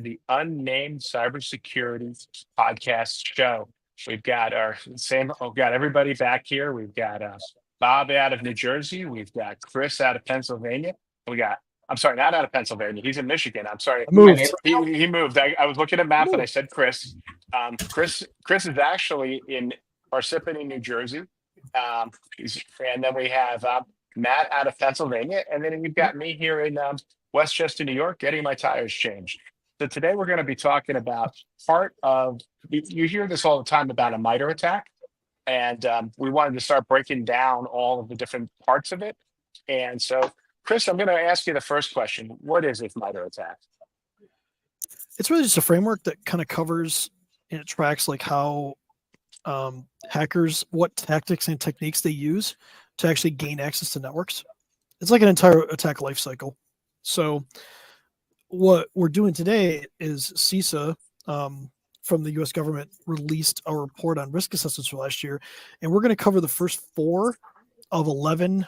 the Unnamed Cybersecurity Podcast Show. We've got we've got everybody back here. We've got Bob out of New Jersey. We've got Chris out of Pennsylvania. I'm sorry, not out of Pennsylvania. He's in Michigan. I'm sorry. I moved. He moved. I was looking at a map and I said Chris. Chris is actually in Parsippany, New Jersey. And then we have Matt out of Pennsylvania. And then we've got me here in Westchester, New York, getting my tires changed. So today we're going to be talking about you hear this all the time about a MITRE attack. And we wanted to start breaking down all of the different parts of it. And so, Chris, I'm going to ask you the first question. What is a MITRE attack? It's really just a framework that kind of covers and it tracks like how hackers, what tactics and techniques they use to actually gain access to networks. It's like an entire attack life cycle. So what we're doing today is CISA from the US government released a report on risk assessments for last year. And we're going to cover the first 4 of 11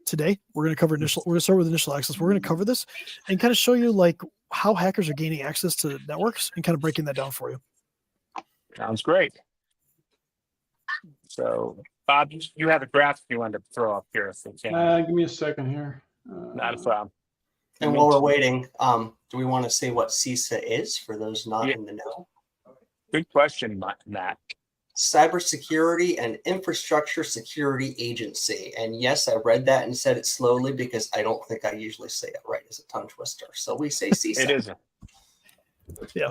today. We're going to start with initial access. We're going to cover this and kind of show you like how hackers are gaining access to networks and kind of breaking that down for you. Sounds great. So Bob, you have a graph you wanted to throw up here. If you can. Give me a second here. Not a problem. And while we're waiting, do we want to say what CISA is for those not in the know? Good question, Matt. Cybersecurity and Infrastructure Security Agency. And yes, I read that and said it slowly because I don't think I usually say it right as a tongue twister. So we say CISA. It isn't. Yeah.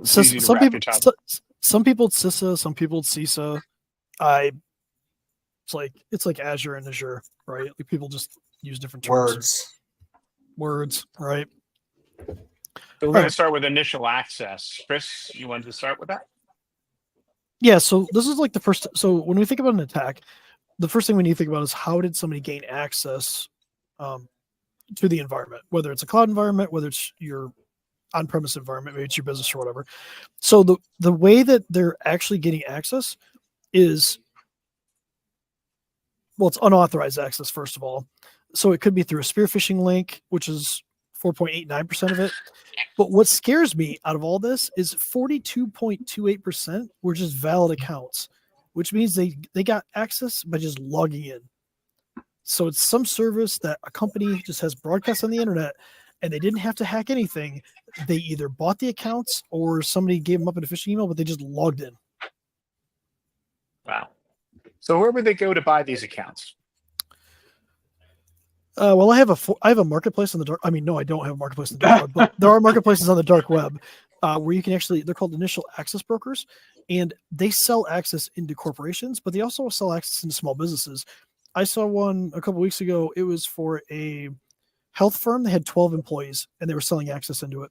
So, some people it's CISA, some people it's CISA. It's like Azure and Azure, right? Like people just use different terms. Words, right? So we're going to start with initial access. Chris, you wanted to start with that? Yeah, so this is like the first. So when we think about an attack, the first thing we need to think about is how did somebody gain access to the environment, whether it's a cloud environment, whether it's your on-premise environment, maybe it's your business or whatever. So the way that they're actually getting access is, well, it's unauthorized access, first of all. So it could be through a spear phishing link, which is 4.89% of it. But what scares me out of all this is 42.28% were just valid accounts, which means they got access by just logging in. So it's some service that a company just has broadcast on the internet and they didn't have to hack anything. They either bought the accounts or somebody gave them up in a phishing email, but they just logged in. Wow. So where would they go to buy these accounts? Well, I have a marketplace on the dark. I mean, no, I don't have a marketplace on the dark web, but there are marketplaces on the dark web where you can they're called initial access brokers, and they sell access into corporations, but they also sell access into small businesses. I saw one a couple weeks ago. It was for a health firm. They had 12 employees, and they were selling access into it.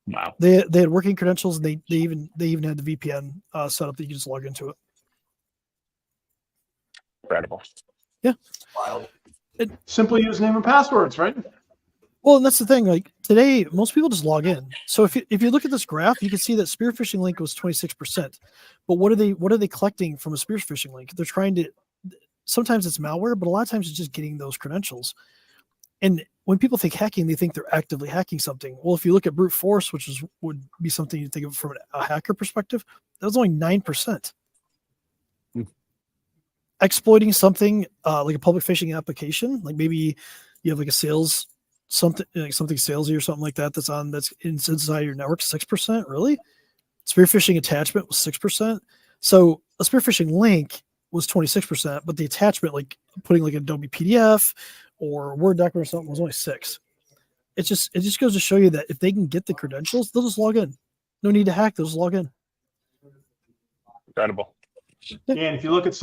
Wow. They had working credentials, and they even had the VPN set up that you can just log into it. Incredible. Yeah. Wild. Simple username and passwords, right? Well, and that's the thing. Like today, most people just log in. So if you look at this graph, you can see that spear phishing link was 26%. But what are they collecting from a spear phishing link? They're trying to. Sometimes it's malware, but a lot of times it's just getting those credentials. And when people think hacking, they think they're actively hacking something. Well, if you look at brute force, which would be something you think of from a hacker perspective, that was only 9%. Exploiting something like a public facing application, like maybe you have like a sales something salesy or something like that that's inside your network, 6%. Really? Spear phishing attachment was 6%. So a spear phishing link was 26%, but the attachment, like putting like an Adobe PDF or a Word document or something, was only 6%. It just goes to show you that if they can get the credentials, they'll just log in. No need to hack; they'll just log in. Incredible. And if you look at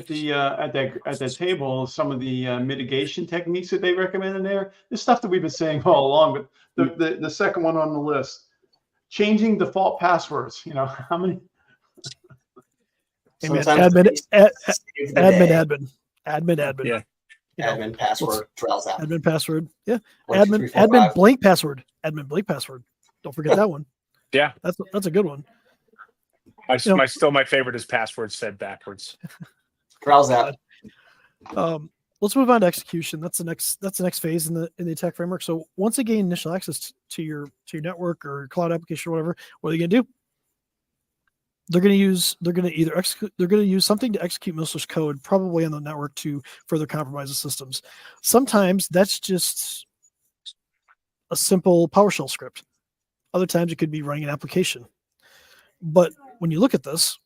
the at that table, some of the mitigation techniques that they recommend in there, there's stuff that we've been saying all along. But the second one on the list, changing default passwords. You know how many? Admin. Yeah. Admin password. Trails out. Admin password. Yeah. 1, 2, 3, 4, admin 5. blank password. Admin blank password. Don't forget that one. Yeah. That's a good one. My favorite is password said backwards. Trails out. let's move on to execution. That's the next phase in the attack framework. So once they gain initial access to your network or cloud application or whatever, what are they going to do? They're going to use something to execute malicious code, probably on the network, to further compromise the systems. Sometimes that's just a simple PowerShell script. Other times it could be running an application. But when you look at this,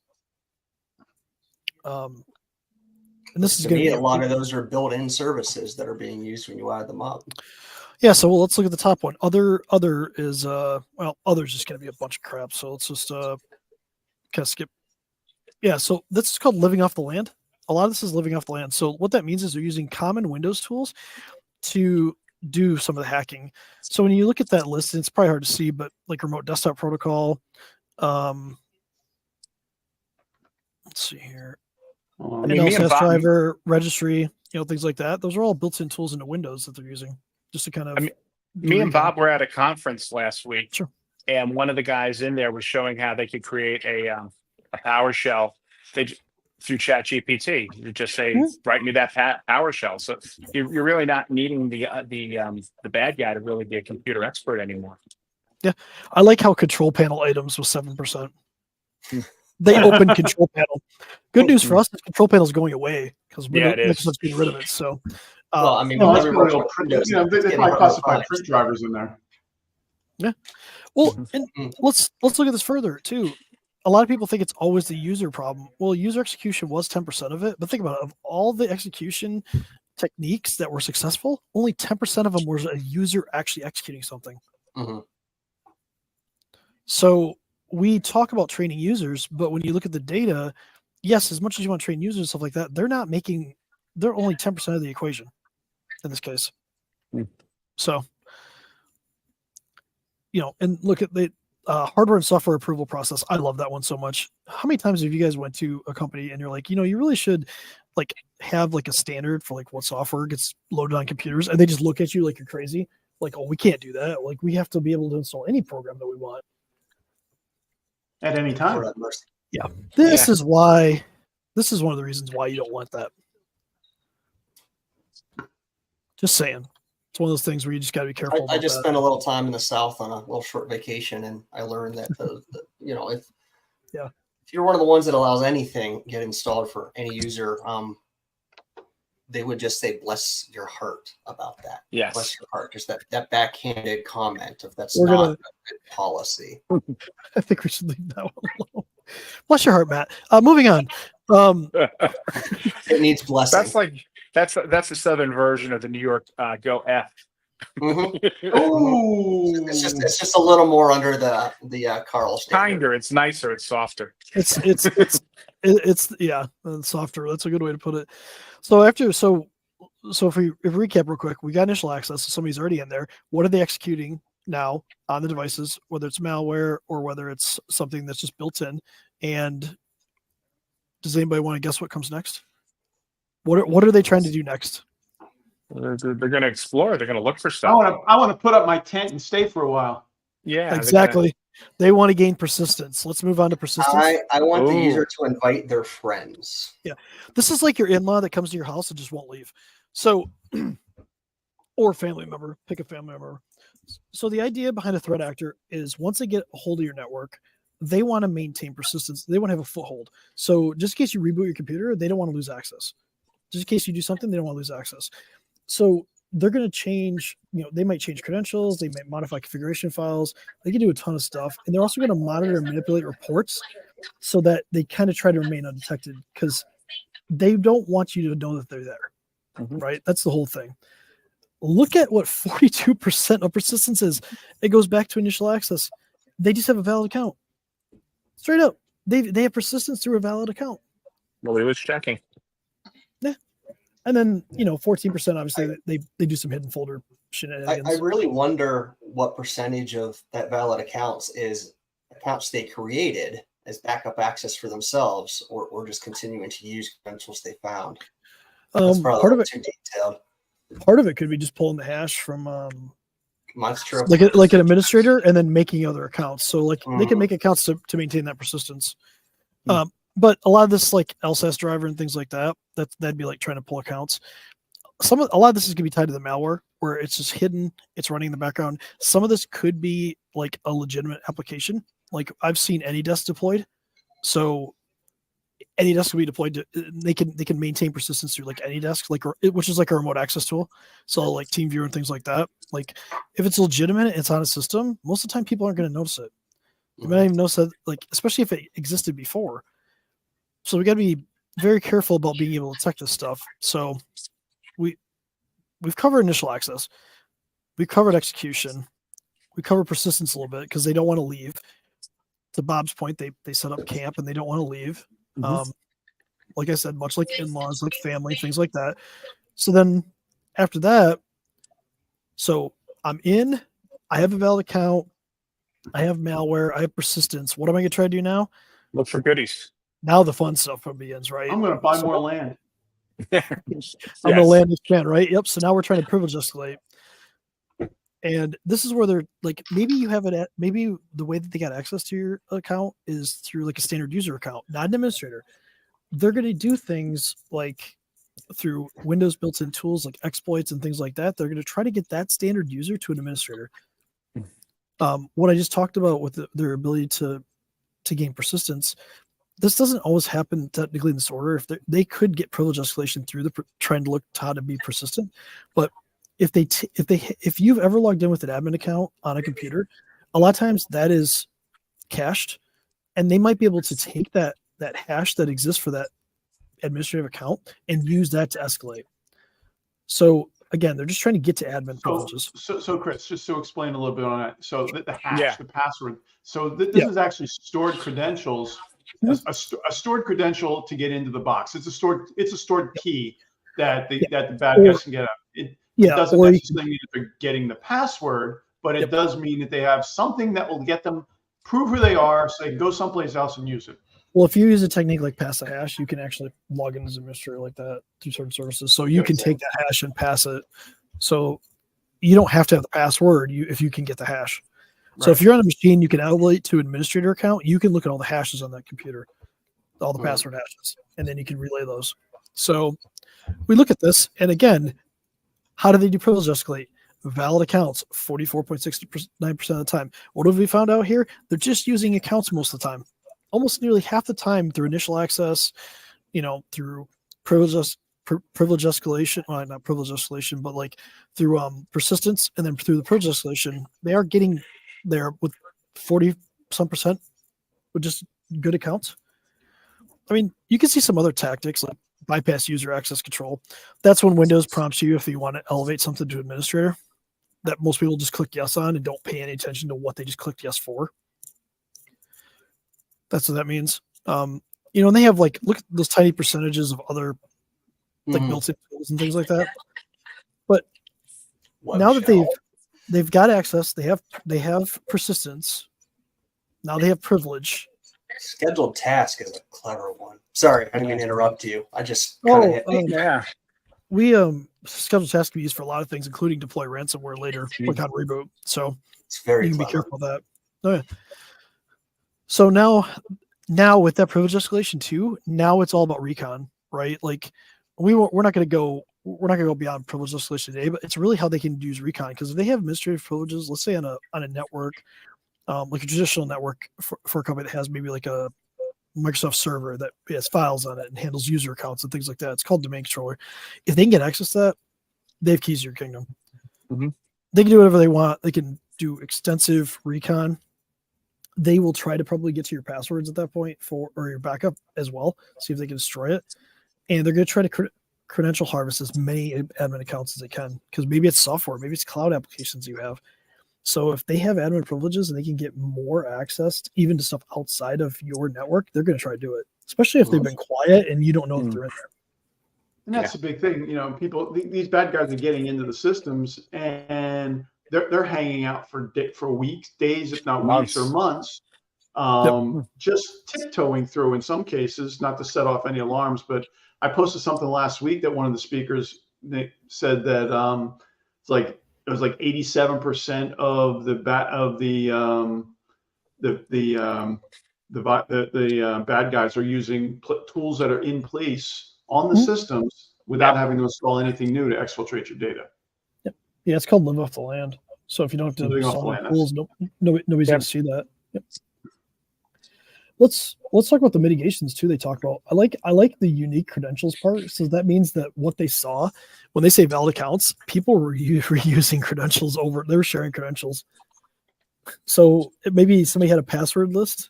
and this is To going me, to a lot of those are built-in services that are being used when you add them up. yeah. So let's look at the top one. Other is other's just going to be a bunch of crap. So let's just kind of skip. Yeah. So this is called living off the land. A lot of this is living off the land. So what that means is they're using common Windows tools to do some of the hacking. So when you look at that list, and it's probably hard to see, but like remote desktop protocol, let's see here. Um, mean, me and NLSS Bob- driver, registry, things like that. Those are all built-in tools into Windows that they're using just to kind of. I mean, Me and Bob were at a conference last week, Sure. and one of the guys in there was showing how they could create a PowerShell. Through ChatGPT, you just say, "Write me that PowerShell." So you're really not needing the bad guy to really be a computer expert anymore. Yeah, I like how control panel items was 7%. They opened control panel. Good news for us is control panel is going away because Yeah, it is. Microsoft's getting rid of it. So, Well, I mean, no, that's every probably virtual all print, Windows they is getting probably classify revised. print drivers in there. well, and let's look at this further too. A lot of people think it's always the user problem. Well, user execution was 10% of it, but think about it. Of all the execution techniques that were successful, only 10% of them was a user actually executing something. Mhm. So we talk about training users, but when you look at the data, yes, as much as you want to train users and stuff like that, they're only 10% of the equation in this case. So, and look at the hardware and software approval process. I love that one so much. How many times have you guys went to a company and you're like, you really should have a standard for what software gets loaded on computers, and they just look at you like you're crazy. Like, oh, we can't do that. Like, we have to be able to install any program that we want. At any time. Lord have mercy. Yeah. This is one of the reasons why you don't want that. Just saying. It's one of those things where you just got to be careful. I just that. spent a little time in the South on a little short vacation, and I learned that if you're one of the ones that allows anything get installed for any user, they would just say "bless your heart" about that. Yes. Bless your heart. Just that backhanded comment of that's We're not gonna- a good policy. I think we should leave that one alone. Bless your heart, Matt. Moving on. It needs blessing. That's the Southern version of the New York Go F. Mhm. Ooh. It's just a little more under the Carl standard. Kinder, it's nicer, it's softer. It's softer. That's a good way to put it. So if we recap real quick, we got initial access, so somebody's already in there. What are they executing now on the devices, whether it's malware or whether it's something that's just built in? And does anybody want to guess what comes next? What are they trying to do next? They're going to explore. They're going to look for I stuff. want to put up my tent and stay for a while. Yeah, Exactly. They want to gain persistence. Let's move on to persistence. I want the Ooh. user to invite their friends. This is like your in-law that comes to your house and just won't leave. So, or family member, pick a family member. So the idea behind a threat actor is once they get a hold of your network, they want to maintain persistence. They want to have a foothold. So just in case you reboot your computer, they don't want to lose access. Just in case you do something, they don't want to lose access. So they're going to change, they might change credentials. They might modify configuration files. They can do a ton of stuff. And they're also going to monitor and manipulate reports so that they kind of try to remain undetected because they don't want you to know that they're there, right? That's the whole thing. Look at what 42% of persistence is. It goes back to initial access. They just have a valid account. Straight up. They have persistence through a valid account. Nobody was checking. And then, 14%, obviously, they do some hidden folder shenanigans. I really wonder what percentage of that valid accounts is accounts they created as backup access for themselves or just continuing to use credentials they found. That's probably part of it, too detailed. Part of it could be just pulling the hash from That's true. like an administrator and then making other accounts. So they can make accounts to maintain that persistence. But a lot of this like LSAS driver and things like that'd be like trying to pull accounts. a lot of this is going to be tied to the malware, where it's just hidden, it's running in the background. Some of this could be like a legitimate application. Like I've seen AnyDesk deployed, so AnyDesk can be deployed to, they can maintain persistence through like AnyDesk, like which is like a remote access tool. So like TeamViewer and things like that. Like if it's legitimate, it's on a system. Most of the time, people aren't going to notice it. You might not even notice that, like especially if it existed before. So we got to be very careful about being able to detect this stuff. So we've covered initial access, we've covered execution, we covered persistence a little bit because they don't want to leave. To Bob's point, they set up camp and they don't want to leave. Like I said, much like in-laws, like family, things like that. So then after that, so I'm in, I have a valid account, I have malware, I have persistence. What am I going to try to do now? Look for goodies. Now the fun stuff begins, right? I'm going to buy more land. I'm going to land expand, right? Yep. So now we're trying to privilege escalate. And this is where they're like, maybe you have it at, maybe the way that they got access to your account is through like a standard user account, not an administrator. They're going to do things like through Windows built-in tools like exploits and things like that. They're going to try to get that standard user to an administrator. What I just talked about with their ability to gain persistence, this doesn't always happen technically in this order. If they could get privilege escalation through trying to look to how to be persistent, but if you've ever logged in with an admin account on a computer, a lot of times that is cached, and they might be able to take that hash that exists for that administrative account and use that to escalate. So again, they're just trying to get to admin privileges. So Chris, just to explain a little bit on that. So the hash, Yeah. the password. So this is actually stored credentials, a stored credential to get into the box. It's a stored key that the bad guys can get out. It doesn't necessarily mean that they're getting the password, but it does mean that they have something that will get them prove who they are, so they can go someplace else and use it. Well, if you use a technique like pass a hash, you can actually log in as an administrator like that through certain services. So you can take that hash and pass it. So you don't have to have the password if you can get the hash. So if you're on a machine, you can elevate to administrator account. You can look at all the hashes on that computer, all the password hashes, and then you can relay those. So we look at this, and again, how do they do privilege escalate? Valid accounts, 44.69% of the time. What have we found out here? They're just using accounts most of the time. Almost nearly half the time through initial access, through privilege escalation, well, not privilege escalation, but like through persistence, and then through the privilege escalation, they are getting there with 40% with just good accounts. I mean, you can see some other tactics like bypass user access control. That's when Windows prompts you if you want to elevate something to administrator, that most people just click yes on and don't pay any attention to what they just clicked yes for. That's what that means. And they have like, look at those tiny percentages of other like built-in tools and things like that. But now that they've got access, they have persistence. Now they have privilege. Scheduled task is a clever one. Sorry, I didn't mean to interrupt you. I just we scheduled task can be used for a lot of things, including deploy ransomware later, like on reboot. So it's very you can clever. be careful of that. Oh, yeah. So now with that privilege escalation too, now it's all about recon, right? Like we're not going to go beyond privilege escalation today, but it's really how they can use recon, because if they have administrative privileges, let's say on a network, like a traditional network for a company that has maybe like a Microsoft server that has files on it and handles user accounts and things like that. It's called domain controller. If they can get access to that, they have keys to your kingdom. They can do whatever they want. They can do extensive recon. They will try to probably get to your passwords at that point or your backup as well. See if they can destroy it. And they're going to try to credential harvest as many admin accounts as they can, because maybe it's software, maybe it's cloud applications you have. So if they have admin privileges and they can get more access even to stuff outside of your network, they're going to try to do it, especially if they've been quiet and you don't know that they're in there. And that's the big thing. These bad guys are getting into the systems, and they're hanging out for weeks, days, if not weeks or months, just tiptoeing through in some cases, not to set off any alarms. But I posted something last week that one of the speakers said that it was like 87% of the bad guys are using tools that are in place on the systems without having to install anything new to exfiltrate your data. Yeah, it's called live off the land. So if you don't have to Living off install the land, tools, nobody's Yep. going to see that. Yep. Let's talk about the mitigations too. They talk about. I like the unique credentials part. So that means that what they saw when they say valid accounts, people were reusing credentials over. They were sharing credentials. So maybe somebody had a password list,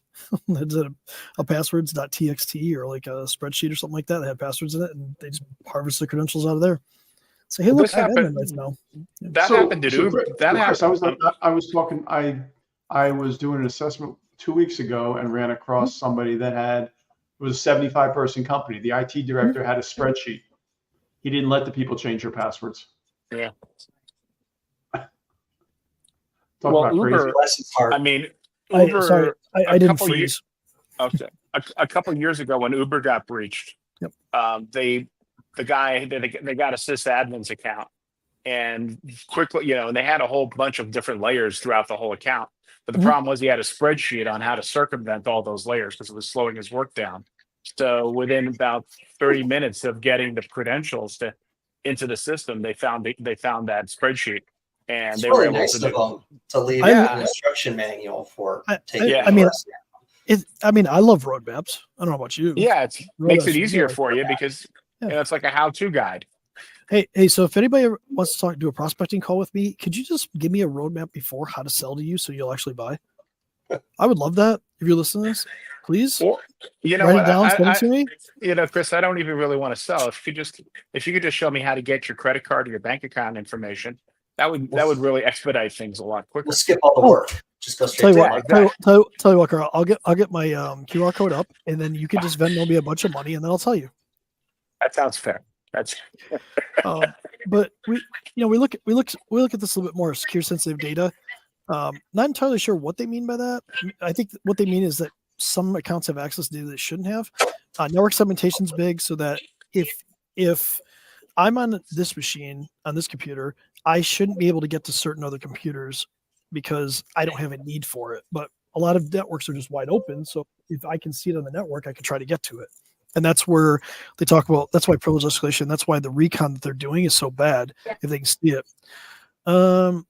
a passwords.txt or like a spreadsheet or something like that that had passwords in it, and they just harvest the credentials out of there. Say, hey, Well, look, this I have happened- admin rights now. That happened at Uber. Chris, That happened. I was talking. I was doing an assessment 2 weeks ago and ran across somebody that it was a 75-person company. The IT director had a spreadsheet. He didn't let the people change their passwords. Yeah. Talk Well, about Uber. crazy. Bless his heart. I mean, I Uber. didn't couple freeze. Okay. A couple years ago, when Uber got breached, Yep. They got a sysadmin's account, and quickly, and they had a whole bunch of different layers throughout the whole account. But the Mhm. problem was he had a spreadsheet on how to circumvent all those layers because it was slowing his work down. So within about 30 minutes of getting the credentials into the system, they found that spreadsheet, and It's they were really able nice to of do. them to leave Yeah. an instruction manual for I taking. mean, this. I mean, I love roadmaps. I don't know about you. Yeah, it Roadmaps makes it are easier good. for you because Yeah. it's like a how-to guide. Hey, so if anybody ever wants to do a prospecting call with me, could you just give me a roadmap before how to sell to you so you'll actually buy? I would love that. If you're listening to this, please Or write what, it down, send it to me. Chris, I don't even really want to sell. If you could just show me how to get your credit card or your bank account information, that would really expedite things a lot quicker. We'll skip all the work. Just go Tell straight you to what, the tell you what, Carl. I'll get my QR code up, and then you can just Venmo me a bunch of money, and then I'll tell you. That sounds fair. That's But we look at this a little bit more secure sensitive data. Not entirely sure what they mean by that. I think what they mean is that some accounts have access to data they shouldn't have. Network segmentation is big, so that if I'm on this machine on this computer, I shouldn't be able to get to certain other computers because I don't have a need for it. But a lot of networks are just wide open, so if I can see it on the network, I can try to get to it. And that's where they talk about. That's why privilege escalation. That's why the recon that they're doing is so bad if they can see it. And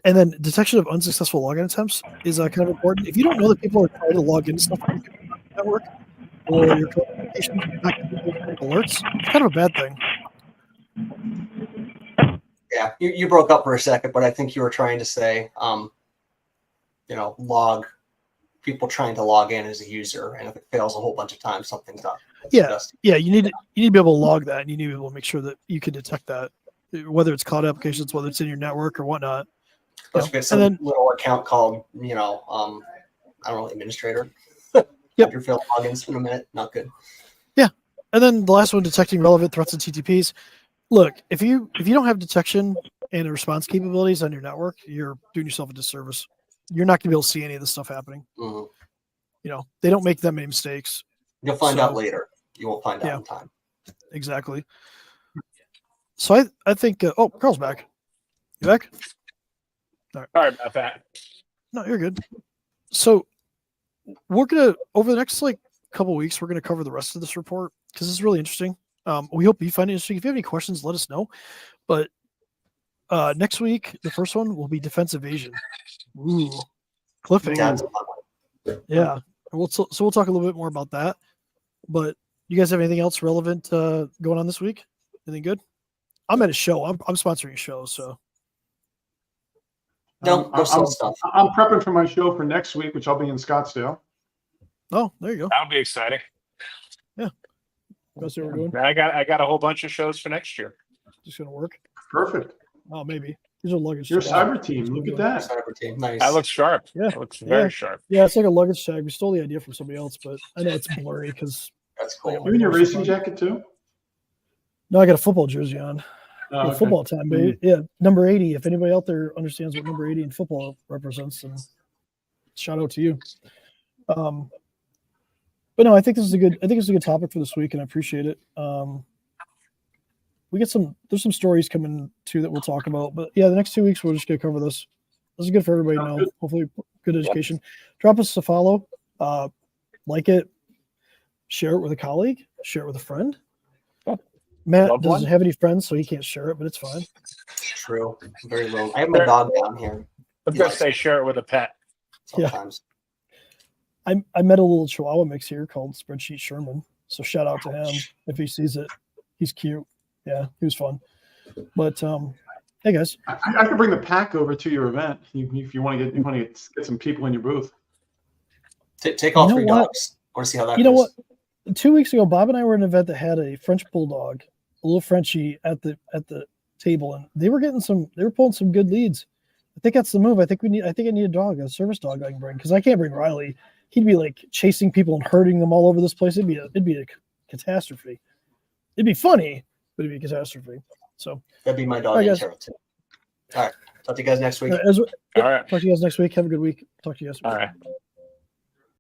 then detection of unsuccessful login attempts is kind of important. If you don't know that people are trying to log into stuff on your network or your applications, you're not getting those kind of alerts. It's kind of a bad thing. Yeah, you broke up for a second, but I think you were trying to say, log people trying to log in as a user, and if it fails a whole bunch of times, something's up. Yeah, you need to be able to log that, and you need to be able to make sure that you can detect that, whether it's cloud applications, whether it's in your network or whatnot. Plus, we get some little account called, I don't know, administrator. Yep. Your failed logins in a minute, not good. Yeah, and then the last one, detecting relevant threats and TTPs. Look, if you don't have detection and response capabilities on your network, you're doing yourself a disservice. You're not going to be able to see any of this stuff happening. Mm-hmm. They don't make that many mistakes. You'll find out later. You won't find out in time. Exactly. So I think. Carl's back. You back? All right. Sorry about that. No, you're good. So we're gonna over the next couple of weeks, we're gonna cover the rest of this report because it's really interesting. We hope you find it interesting. If you have any questions, let us know. But next week, the first one will be defense evasion. Ooh, cliffhanger. That's a fun one. Yeah. We'll talk a little bit more about that. But you guys have anything else relevant going on this week? Anything good? I'm at a show. I'm sponsoring a show, so. Go sell stuff. I'm prepping for my show for next week, which I'll be in Scottsdale. Oh, there you go. That'll be exciting. Yeah. That's what we're doing. I got a whole bunch of shows for next year. Just gonna work. Perfect. Oh, maybe. These are luggage. Your tags. cyber team. Look at that. Cyber team, nice. That looks sharp. Yeah. That looks very sharp. Yeah, it's like a luggage tag. We stole the idea from somebody else, but I know it's blurry because. That's cool. You in your racing jacket too? No, I got a football jersey on. Oh, okay. Football time, baby. Yeah, number 80. If anybody out there understands what number 80 in football represents, then shout out to you. But no, I think it's a good topic for this week, and I appreciate it. There's some stories coming too that we'll talk about. But yeah, the next 2 weeks we're just gonna cover this. This is good for everybody to know. Hopefully, good education. Drop us a follow, like it, share it with a colleague, share it with a friend. Matt Loved doesn't one? have any friends, so he can't share it, but it's fine. True. Very low. I have my Sure. dog down here I was gonna say share it with a pet. Yeah. sometimes. I met a little Chihuahua mix here called Spreadsheet Sherman. So shout out to him if he sees it. He's cute. Yeah, he was fun. But hey guys, I could bring the pack over to your event if you want to get some people in your booth. Take all You know 3 what? dogs. I want to see how that you goes. know what? 2 weeks ago, Bob and I were at an event that had a French bulldog, a little Frenchie at the table, and they were pulling some good leads. I think that's the move. I think I need a dog, a service dog I can bring, because I can't bring Riley. He'd be like chasing people and herding them all over this place. It'd be a catastrophe. It'd be funny, but it'd be a catastrophe. So That'd be my dog All right, and guys. Tara too. All right. Talk to you guys next week. All right. talk to you guys next week. Have a good week. Talk to you guys. All right.